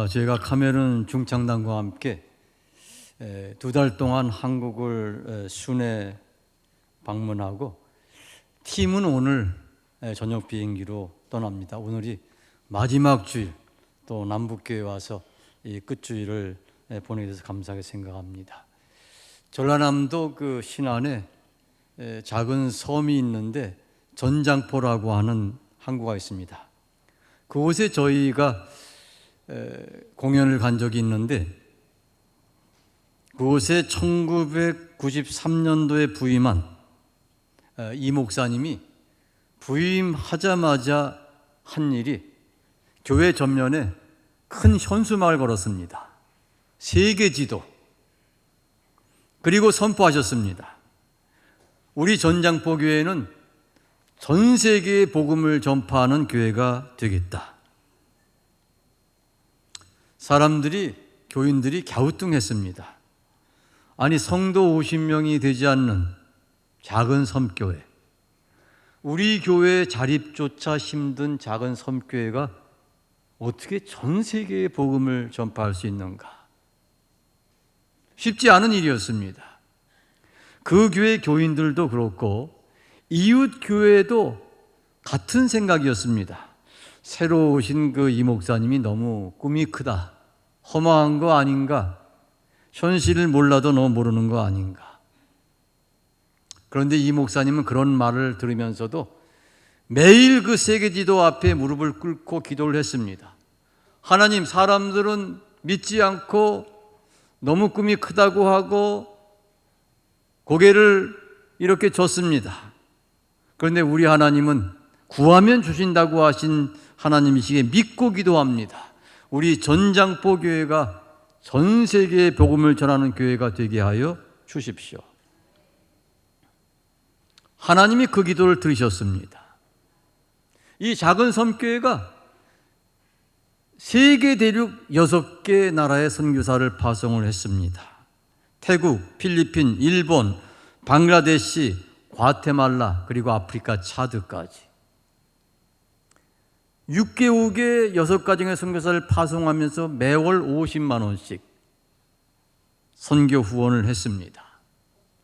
제가 카메룬 중창단과 함께 2달 동안 한국을 순회 방문하고 팀은 오늘 저녁 비행기로 떠납니다. 오늘이 마지막 주일, 또 남북교회 와서 이 끝주일을 보내게 돼서 감사하게 생각합니다. 전라남도 그 신안에 작은 섬이 있는데 전장포라고 하는 항구가 있습니다. 그곳에 저희가 공연을 간 적이 있는데, 그곳에 1993년도에 부임한 이 목사님이 부임하자마자 한 일이 교회 전면에 큰 현수막을 걸었습니다. 세계 지도. 그리고 선포하셨습니다. 우리 전장포 교회는 전 세계에 복음을 전파하는 교회가 되겠다. 사람들이, 교인들이 갸우뚱했습니다. 아니, 성도 50명이 되지 않는 작은 섬교회, 우리 교회 자립조차 힘든 작은 섬교회가 어떻게 전 세계에 복음을 전파할 수 있는가? 쉽지 않은 일이었습니다. 그 교회 교인들도 그렇고 이웃 교회도 같은 생각이었습니다. 새로 오신 그 이 목사님이 너무 꿈이 크다, 허망한 거 아닌가, 현실을 몰라도 너무 모르는 거 아닌가. 그런데 이 목사님은 그런 말을 들으면서도 매일 그 세계지도 앞에 무릎을 꿇고 기도를 했습니다. 하나님, 사람들은 믿지 않고 너무 꿈이 크다고 하고 고개를 이렇게 줬습니다. 그런데 우리 하나님은 구하면 주신다고 하신 하나님이시기에 믿고 기도합니다. 우리 전장포 교회가 전 세계에 복음을 전하는 교회가 되게 하여 주십시오. 하나님이 그 기도를 들으셨습니다. 이 작은 섬교회가 세계 대륙 6개 나라의 선교사를 파송을 했습니다. 태국, 필리핀, 일본, 방글라데시, 과테말라, 그리고 아프리카 차드까지 6개국의 6가정의 선교사를 파송하면서 매월 50만 원씩 선교 후원을 했습니다.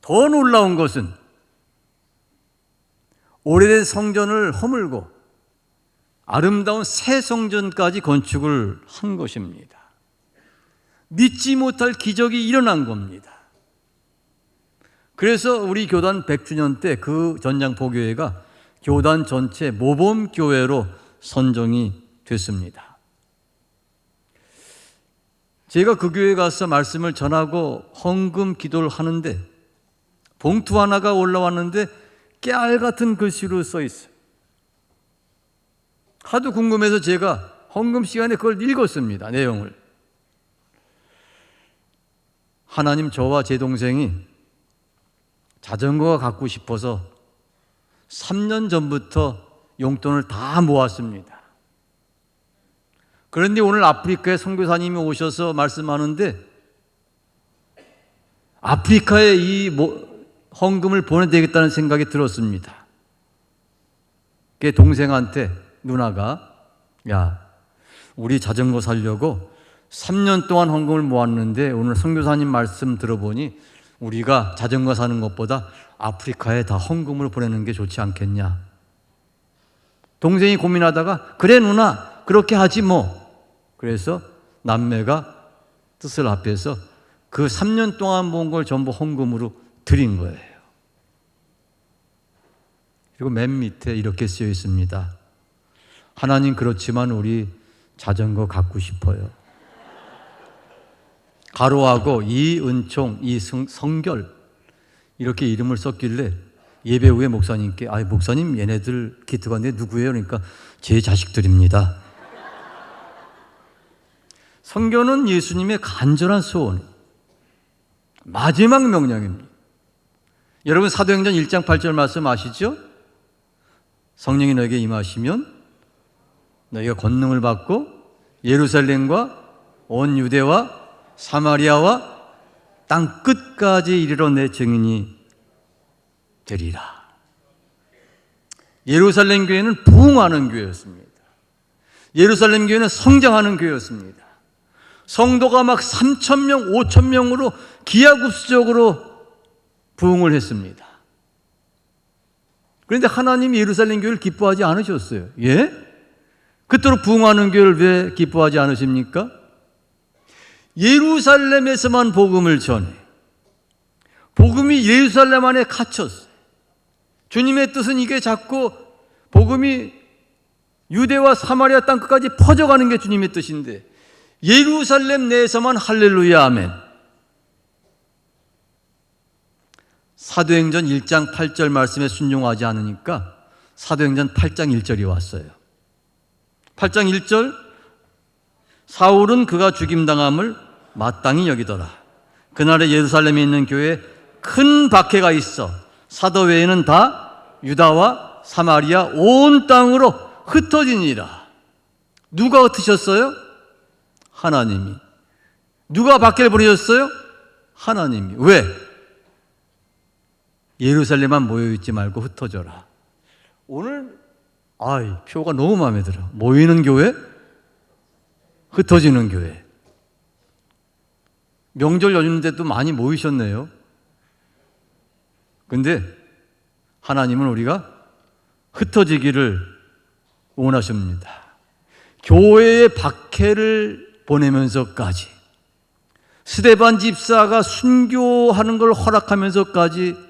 더 놀라운 것은 오래된 성전을 허물고 아름다운 새 성전까지 건축을 한 것입니다. 믿지 못할 기적이 일어난 겁니다. 그래서 우리 교단 100주년 때 그 전장포교회가 교단 전체 모범교회로 선정이 됐습니다. 제가 그 교회에 가서 말씀을 전하고 헌금 기도를 하는데 봉투 하나가 올라왔는데 깨알 같은 글씨로 써 있어요. 하도 궁금해서 제가 헌금 시간에 그걸 읽었습니다. 내용을. 하나님, 저와 제 동생이 자전거가 갖고 싶어서 3년 전부터 용돈을 다 모았습니다. 그런데 오늘 아프리카에 선교사님이 오셔서 말씀하는데 아프리카에 이 헌금을 보내야 되겠다는 생각이 들었습니다. 그 동생한테 누나가, 야, 우리 자전거 사려고 3년 동안 헌금을 모았는데 오늘 선교사님 말씀 들어보니 우리가 자전거 사는 것보다 아프리카에 다 헌금을 보내는 게 좋지 않겠냐. 동생이 고민하다가 그래 누나, 그렇게 하지 뭐. 그래서 남매가 뜻을 합해서 그 3년 동안 모은 걸 전부 헌금으로 드린 거예요. 그리고 맨 밑에 이렇게 쓰여 있습니다. 하나님, 그렇지만 우리 자전거 갖고 싶어요. 가로하고 이은총, 이성결 이렇게 이름을 썼길래 예배 후에 목사님께, 목사님 얘네들 기트가 내 누구예요? 그러니까 제 자식들입니다. 선교는 예수님의 간절한 소원, 마지막 명령입니다. 여러분 사도행전 1장 8절 말씀 아시죠? 성령이 너에게 임하시면 너희가 권능을 받고 예루살렘과 온 유대와 사마리아와 땅 끝까지 이르러 내 증인이 되리라. 예루살렘 교회는 부흥하는 교회였습니다. 예루살렘 교회는 성장하는 교회였습니다. 성도가 막 3,000명, 5,000명으로 기하급수적으로 부흥을 했습니다. 그런데 하나님이 예루살렘 교회를 기뻐하지 않으셨어요. 예? 그토록 부흥하는 교회를 왜 기뻐하지 않으십니까? 예루살렘에서만 복음을 전해. 복음이 예루살렘 안에 갇혔어요. 주님의 뜻은 이게 자꾸 복음이 유대와 사마리아 땅 끝까지 퍼져가는 게 주님의 뜻인데 예루살렘 내에서만 할렐루야 아멘. 사도행전 1장 8절 말씀에 순종하지 않으니까 사도행전 8장 1절이 왔어요. 8장 1절 사울은 그가 죽임당함을 마땅히 여기더라. 그날에 예루살렘에 있는 교회에 큰 박해가 있어 사도 외에는 다 유다와 사마리아 온 땅으로 흩어지니라. 누가 흩으셨어요? 하나님이. 누가 박해를 보내셨어요? 하나님이. 왜? 예루살렘만 모여있지 말고 흩어져라. 오늘 표가 너무 마음에 들어. 모이는 교회, 흩어지는 교회. 명절 연휴인데도 많이 모이셨네요. 근데 하나님은 우리가 흩어지기를 원하십니다. 교회에 박해를 보내면서까지, 스데반 집사가 순교하는 걸 허락하면서까지,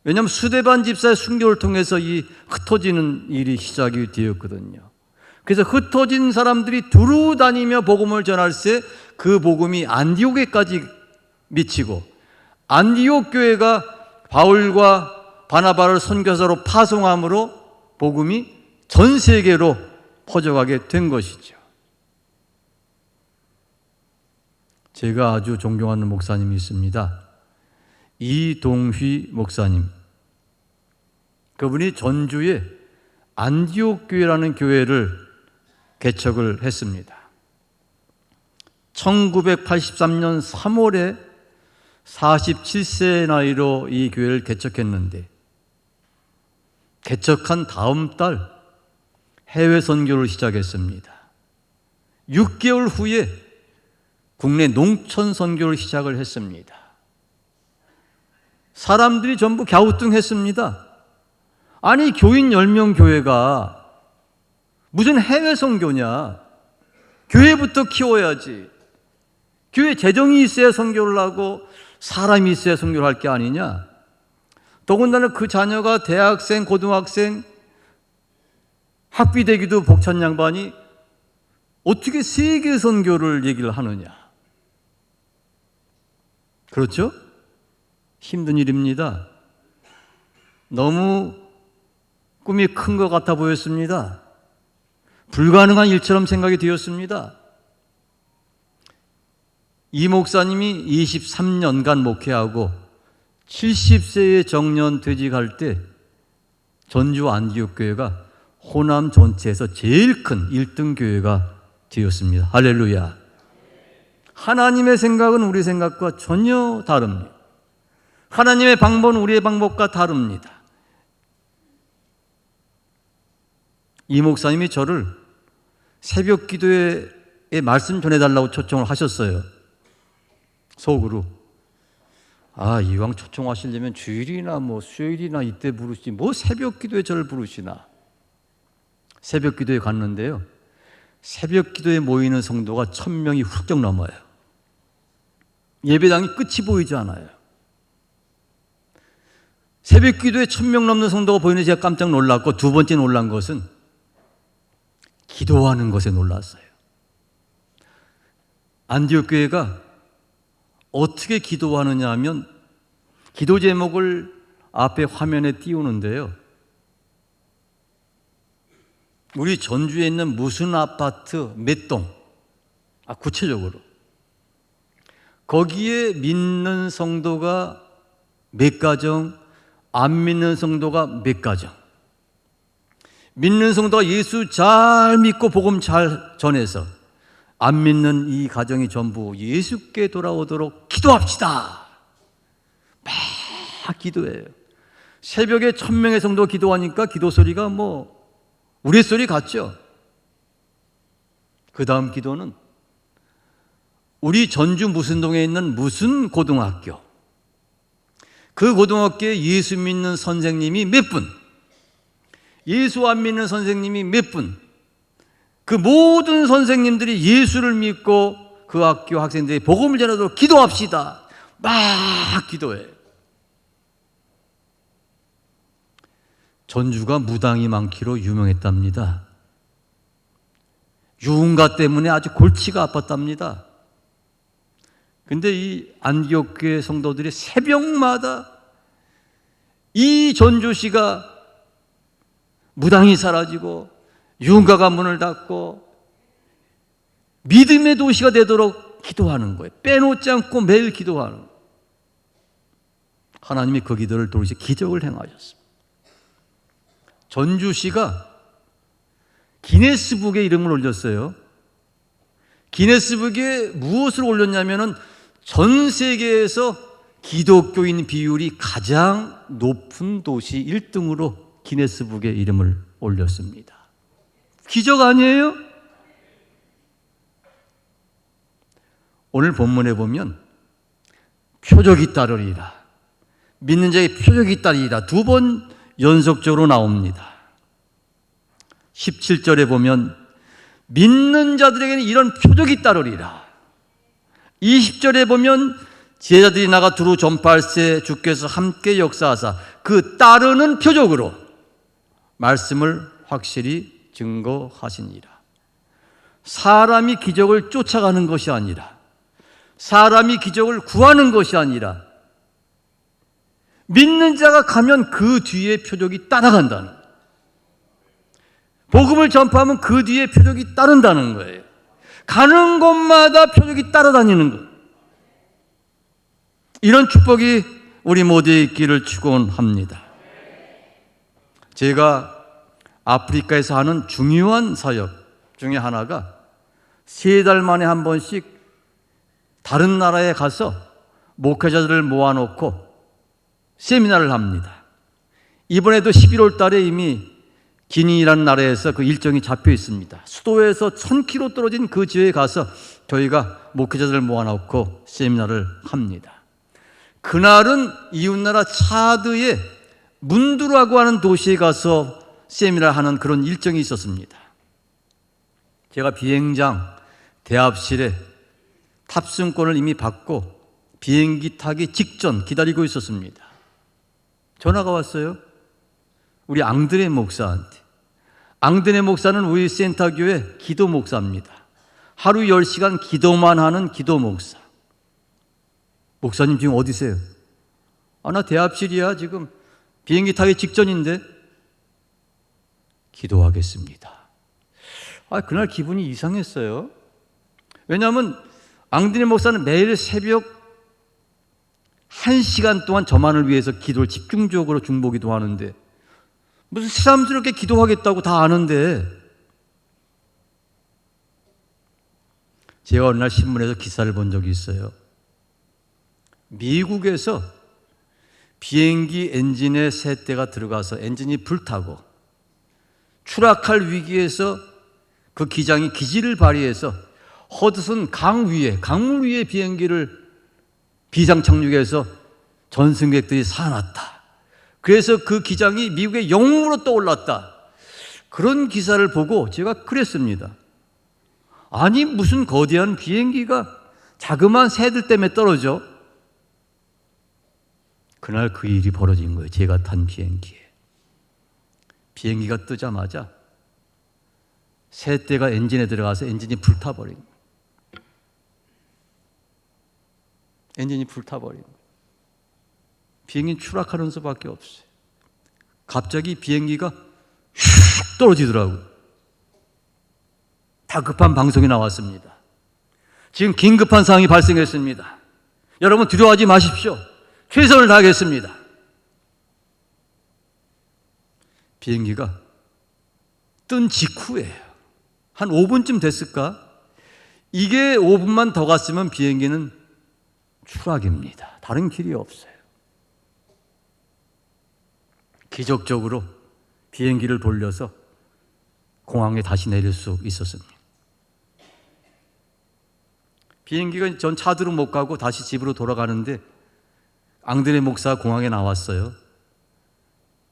왜냐하면 스데반 집사의 순교를 통해서 이 흩어지는 일이 시작이 되었거든요. 그래서 흩어진 사람들이 두루 다니며 복음을 전할 때 그 복음이 안디옥에까지 미치고, 안디옥 교회가 바울과 바나바를 선교사로 파송함으로 복음이 전 세계로 퍼져가게 된 것이죠. 제가 아주 존경하는 목사님이 있습니다. 이동휘 목사님. 그분이 전주에 안디옥 교회라는 교회를 개척을 했습니다. 1983년 3월에 47세 나이로 이 교회를 개척했는데 개척한 다음 달 해외 선교를 시작했습니다. 6개월 후에 국내 농촌 선교를 시작을 했습니다. 사람들이 전부 갸우뚱했습니다. 아니 교인 10명 교회가 무슨 해외 선교냐? 교회부터 키워야지. 교회 재정이 있어야 선교를 하고 사람이 있어야 선교를 할 게 아니냐? 더군다나 그 자녀가 대학생, 고등학생, 학비되기도 벅찬 양반이 어떻게 세계 선교를 얘기를 하느냐? 그렇죠? 힘든 일입니다. 너무 꿈이 큰 것 같아 보였습니다. 불가능한 일처럼 생각이 되었습니다. 이 목사님이 23년간 목회하고 70세의 정년 퇴직할 때 전주 안디옥 교회가 호남 전체에서 제일 큰 1등 교회가 되었습니다. 할렐루야. 하나님의 생각은 우리 생각과 전혀 다릅니다. 하나님의 방법은 우리의 방법과 다릅니다. 이 목사님이 저를 새벽 기도에 말씀 전해달라고 초청을 하셨어요. 속으로. 이왕 초청하시려면 주일이나 수요일이나 이때 부르시지 새벽 기도에 저를 부르시나. 새벽 기도에 갔는데요. 새벽 기도에 모이는 성도가 1,000명이 훌쩍 넘어요. 예배당이 끝이 보이지 않아요. 새벽 기도에 1,000명 넘는 성도가 보이는 제가 깜짝 놀랐고, 두 번째 놀란 것은 기도하는 것에 놀랐어요. 안디옥 교회가 어떻게 기도하느냐 하면 기도 제목을 앞에 화면에 띄우는데요. 우리 전주에 있는 무슨 아파트 몇 동, 구체적으로 거기에 믿는 성도가 몇 가정, 안 믿는 성도가 몇 가정. 믿는 성도가 예수 잘 믿고 복음 잘 전해서 안 믿는 이 가정이 전부 예수께 돌아오도록 기도합시다. 막 기도해요. 새벽에 1,000명의 성도 기도하니까 기도 소리가 우리 소리 같죠? 그 다음 기도는 우리 전주 무슨동에 있는 무슨 고등학교, 그 고등학교에 예수 믿는 선생님이 몇 분, 예수 안 믿는 선생님이 몇 분, 그 모든 선생님들이 예수를 믿고 그 학교 학생들이 복음을 전하도록 기도합시다. 막 기도해. 전주가 무당이 많기로 유명했답니다. 유흥가 때문에 아주 골치가 아팠답니다. 근데 이 안디옥교회 성도들이 새벽마다 이 전주시가 무당이 사라지고 유흥가가 문을 닫고 믿음의 도시가 되도록 기도하는 거예요. 빼놓지 않고 매일 기도하는 거예요. 하나님이 그 기도를 들으시고 기적을 행하셨습니다. 전주시가 기네스북에 이름을 올렸어요. 기네스북에 무엇을 올렸냐면은 전 세계에서 기독교인 비율이 가장 높은 도시 1등으로 기네스북에 이름을 올렸습니다. 기적 아니에요? 오늘 본문에 보면 표적이 따르리라, 믿는 자의 표적이 따르리라 두 번 연속적으로 나옵니다. 17절에 보면 믿는 자들에게는 이런 표적이 따르리라. 20절에 보면 제자들이 나가 두루 전파할세 주께서 함께 역사하사 그 따르는 표적으로 말씀을 확실히 증거하시니라. 사람이 기적을 쫓아가는 것이 아니라, 사람이 기적을 구하는 것이 아니라, 믿는 자가 가면 그 뒤에 표적이 따라간다는 거예요. 복음을 전파하면 그 뒤에 표적이 따른다는 거예요. 가는 곳마다 표적이 따라다니는 거예요. 이런 축복이 우리 모두에 있기를 축원합니다. 제가 아프리카에서 하는 중요한 사역 중에 하나가 3달 만에 한 번씩 다른 나라에 가서 목회자들을 모아놓고 세미나를 합니다. 이번에도 11월 달에 이미 기니라는 나라에서 그 일정이 잡혀 있습니다. 수도에서 1000km 떨어진 그 지역에 가서 저희가 목회자들을 모아놓고 세미나를 합니다. 그날은 이웃나라 차드의 문두라고 하는 도시에 가서 세미나를 하는 그런 일정이 있었습니다. 제가 비행장 대합실에 탑승권을 이미 받고 비행기 타기 직전 기다리고 있었습니다. 전화가 왔어요. 우리 앙드레 목사한테. 앙드레 목사는 우리 센터교회 기도 목사입니다. 하루 10시간 기도만 하는 기도 목사. 목사님 지금 어디세요? 나 대합실이야. 지금 비행기 타기 직전인데. 기도하겠습니다. 그날 기분이 이상했어요. 왜냐하면 앙드레 목사는 매일 새벽 1시간 동안 저만을 위해서 기도를 집중적으로 중보기도 하는데 무슨 새삼스럽게 기도하겠다고 다 아는데, 제가 어느 날 신문에서 기사를 본 적이 있어요. 미국에서 비행기 엔진에 새떼가 들어가서 엔진이 불타고 추락할 위기에서 그 기장이 기지를 발휘해서 허드슨 강 위에, 강물 위에 비행기를 비상 착륙해서 전승객들이 살아났다. 그래서 그 기장이 미국의 영웅으로 떠올랐다. 그런 기사를 보고 제가 그랬습니다. 아니 무슨 거대한 비행기가 자그마한 새들 때문에 떨어져? 그날 그 일이 벌어진 거예요. 제가 탄 비행기에. 비행기가 뜨자마자 새떼가 엔진에 들어가서 엔진이 불타버린 거예요. 엔진이 불타버린 거예요. 비행기는 추락하는 수밖에 없어요. 갑자기 비행기가 휙 떨어지더라고요. 다급한 방송이 나왔습니다. 지금 긴급한 상황이 발생했습니다. 여러분 두려워하지 마십시오. 최선을 다하겠습니다. 비행기가 뜬 직후에 한 5분쯤 됐을까? 이게 5분만 더 갔으면 비행기는 추락입니다. 다른 길이 없어요. 기적적으로 비행기를 돌려서 공항에 다시 내릴 수 있었습니다. 비행기가 전 차도로 못 가고 다시 집으로 돌아가는데 앙드레 목사가 공항에 나왔어요.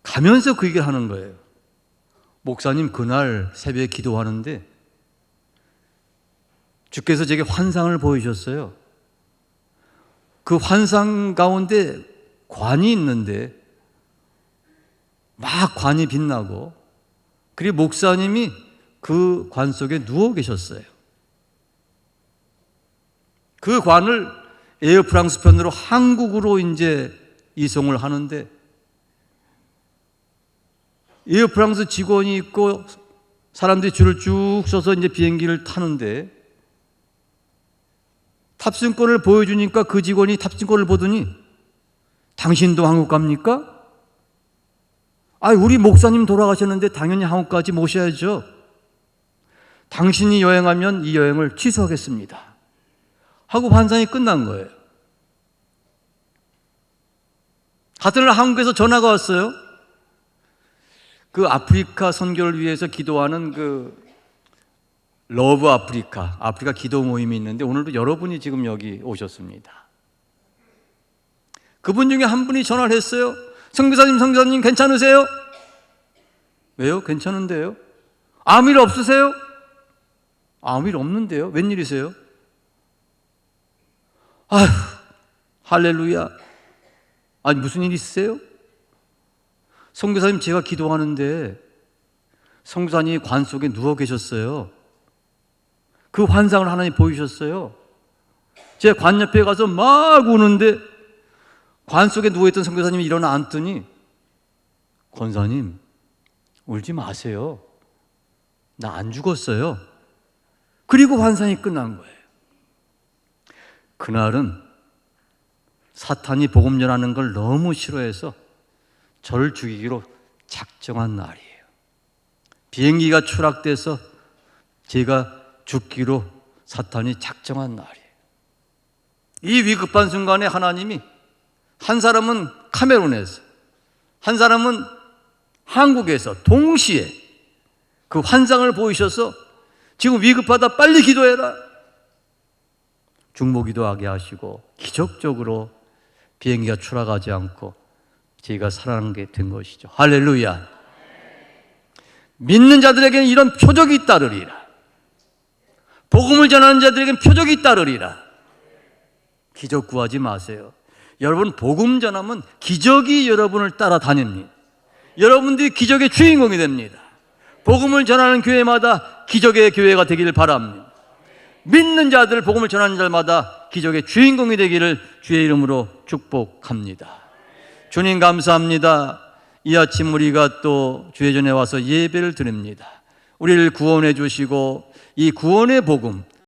가면서 그 얘기를 하는 거예요. 목사님, 그날 새벽에 기도하는데 주께서 제게 환상을 보이셨어요. 그 환상 가운데 관이 있는데 막 관이 빛나고, 그리고 목사님이 그 관 속에 누워 계셨어요. 그 관을 에어프랑스 편으로 한국으로 이제 이송을 하는데, 에어프랑스 직원이 있고 사람들이 줄을 쭉 서서 이제 비행기를 타는데, 탑승권을 보여주니까 그 직원이 탑승권을 보더니 당신도 한국 갑니까? 우리 목사님 돌아가셨는데 당연히 한국까지 모셔야죠. 당신이 여행하면 이 여행을 취소하겠습니다 하고 환상이 끝난 거예요. 같은 날 한국에서 전화가 왔어요. 그 아프리카 선교를 위해서 기도하는 그 러브 아프리카 기도 모임이 있는데 오늘도 여러분이 지금 여기 오셨습니다. 그분 중에 한 분이 전화를 했어요. 선교사님 괜찮으세요? 왜요? 괜찮은데요? 아무 일 없으세요? 아무 일 없는데요? 웬일이세요? 아휴, 할렐루야. 아니, 무슨 일 있으세요? 선교사님, 제가 기도하는데 선교사님이 관 속에 누워 계셨어요. 그 환상을 하나님 보이셨어요. 제 관 옆에 가서 막 우는데 관 속에 누워있던 선교사님이 일어나 앉더니, 권사님, 울지 마세요. 나 안 죽었어요. 그리고 환상이 끝난 거예요. 그날은 사탄이 복음 전하는 걸 너무 싫어해서 저를 죽이기로 작정한 날이에요. 비행기가 추락돼서 제가 죽기로 사탄이 작정한 날이에요. 이 위급한 순간에 하나님이, 한 사람은 카메룬에서, 한 사람은 한국에서 동시에 그 환상을 보이셔서 지금 위급하다, 빨리 기도해라, 중보기도하게 하시고 기적적으로 비행기가 추락하지 않고 저희가 살아나게 된 것이죠. 할렐루야. 믿는 자들에게는 이런 표적이 따르리라. 복음을 전하는 자들에게는 표적이 따르리라. 기적 구하지 마세요. 여러분, 복음 전하면 기적이 여러분을 따라다닙니다. 여러분들이 기적의 주인공이 됩니다. 복음을 전하는 교회마다 기적의 교회가 되기를 바랍니다. 믿는 자들, 복음을 전하는 자마다 기적의 주인공이 되기를 주의 이름으로 축복합니다. 주님 감사합니다. 이 아침 우리가 또 주의 전에 와서 예배를 드립니다. 우리를 구원해 주시고 이 구원의 복음,